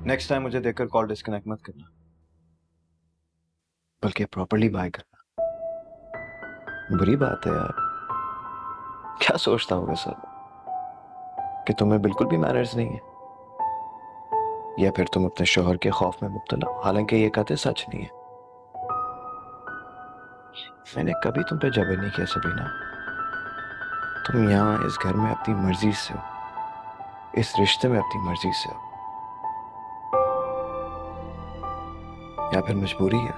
Next time मुझे देखकर call disconnect मत करना, बल्कि प्रॉपर्ली बाय करना। बुरी बात है यार, क्या सोचता होगा सर कि तुम्हें बिल्कुल भी मैनर्स नहीं है, या फिर तुम अपने शोहर के खौफ में मुब्तला हो। हालांकि ये कहते सच नहीं है। मैंने कभी तुम पे जबर नहीं किया सबीना। तुम यहाँ इस घर में अपनी मर्जी से हो, इस रिश्ते में अपनी मर्जी से हो, या फिर मजबूरी है।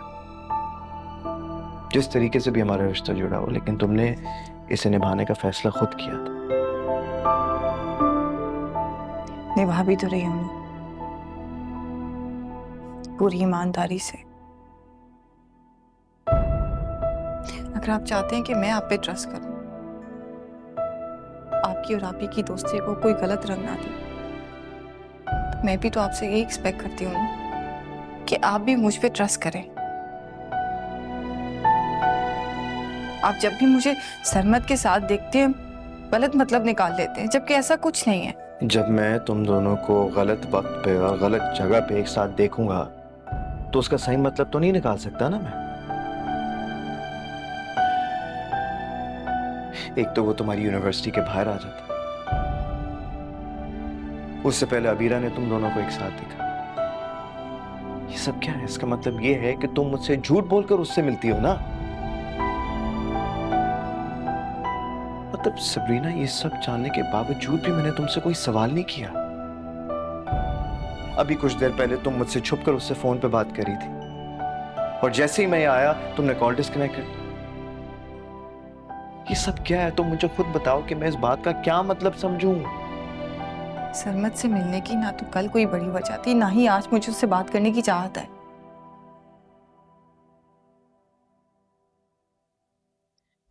जिस तरीके से भी हमारा रिश्ता जुड़ा हो, लेकिन तुमने इसे निभाने का फैसला खुद किया था। निभा भी तो रही हूँ पूरी ईमानदारी से। अगर आप चाहते हैं कि मैं आप पे ट्रस्ट करूं, आपकी और आप ही की दोस्ती को कोई गलत रंग ना दे, तो मैं भी तो आपसे यही एक्सपेक्ट करती हूँ कि आप भी मुझ पे ट्रस्ट करें। आप जब भी मुझे सरमद के साथ देखते हैं गलत मतलब निकाल लेते हैं, जबकि ऐसा कुछ नहीं है। जब मैं तुम दोनों को गलत वक्त पे और गलत जगह पे एक साथ देखूंगा तो उसका सही मतलब तो नहीं निकाल सकता ना मैं। एक तो वो तुम्हारी यूनिवर्सिटी के बाहर आ जाता, उससे पहले अबीरा ने तुम दोनों को एक साथ देखा। ये सब क्या है? इसका मतलब ये है कि तुम मुझसे झूठ बोलकर उससे मिलती हो ना। मतलब सबरीना, ये सब जानने के बावजूद भी मैंने तुमसे कोई सवाल नहीं किया। अभी कुछ देर पहले तुम मुझसे छुपकर उससे फोन पे बात करी थी, और जैसे ही मैं आया तुमने कॉल डिस्कनेक्ट कर दी। ये सब क्या है? तुम मुझे खुद बताओ कि मैं इस बात का क्या मतलब समझूं। सरमद से मिलने की ना तो कल कोई बड़ी वजह थी, ना ही आज मुझे उससे बात करने की चाहत है।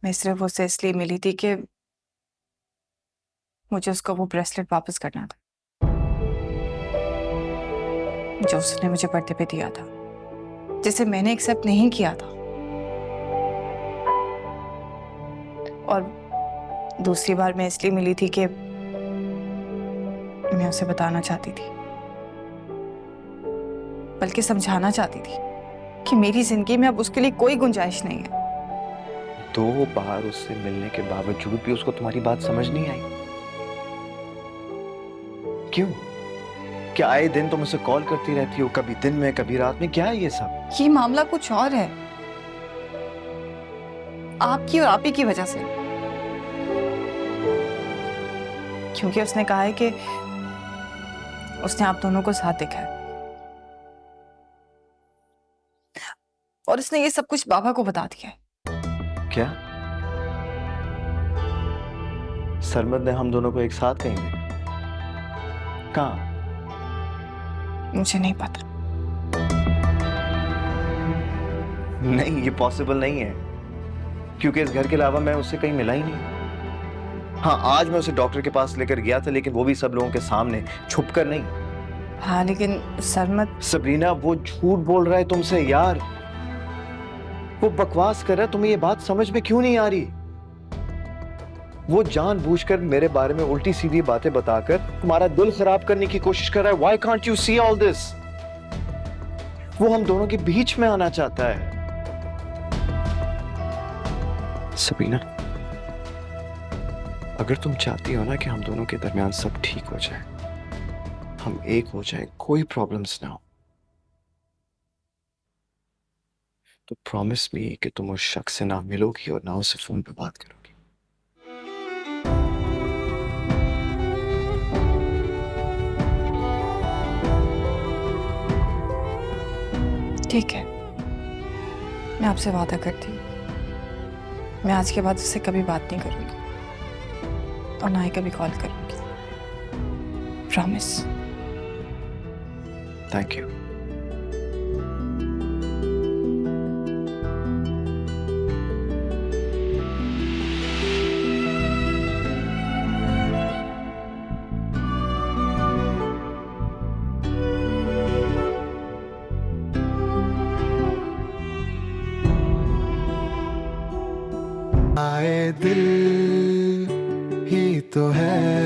मैं सिर्फ उससे इसलिए मिली थी कि मुझे उसका वो ब्रेसलेट वापस करना था जो उसने मुझे बर्थडे पे दिया था, जिसे मैंने एक्सेप्ट नहीं किया था। और दूसरी बार मैं इसलिए मिली थी कि मैं उसे बताना चाहती थी, बल्कि समझाना चाहती थी कि मेरी जिंदगी में अब उसके लिए कोई गुंजाइश नहीं है। 2 बार उससे मिलने के बावजूद भी उसको तुम्हारी बात समझ नहीं आई। क्यों? क्या आए दिन तुम उसे कॉल करती रहती हो, कभी दिन में कभी रात में? क्या है ये सब? ये मामला कुछ और है, आपकी और आप ही की वजह से। क्योंकि उसने कहा है कि उसने आप दोनों को साथ देखा है, और उसने ये सब कुछ बाबा को बता दिया है। क्या सरमद ने हम दोनों को एक साथ कहीं देखा? कहाँ? मुझे नहीं पता। नहीं, ये पॉसिबल नहीं है, क्योंकि इस घर के अलावा मैं उससे कहीं मिला ही नहीं। हाँ, आज मैं उसे डॉक्टर के पास लेकर गया था, लेकिन वो भी सब लोगों के सामने, छुपकर नहीं। हाँ, लेकिन सरमद। सबरीना, वो झूठ बोल रहा है तुमसे यार। वो बकवास कर रहा है। तुम्हें ये बात समझ में क्यों नहीं आ रही? वो जानबूझकर मेरे बारे में उल्टी सीधी बातें बताकर तुम्हारा दिल खराब करने की कोशिश कर रहा है। Why can't you see all this? वो हम दोनों के बीच में आना चाहता है। सबीना, अगर तुम चाहती हो ना कि हम दोनों के दरमियान सब ठीक हो जाए, हम एक हो जाए, कोई प्रॉब्लम्स ना हो, तो प्रॉमिस मी कि तुम उस शख्स से ना मिलोगी और ना उससे फोन पे बात करोगी। ठीक है, मैं आपसे वादा करती हूँ, मैं आज के बाद उससे कभी बात नहीं करूंगी और ना ही कभी कॉल करूंगी। प्रॉमिस। Thank you. आए दिल ही तो है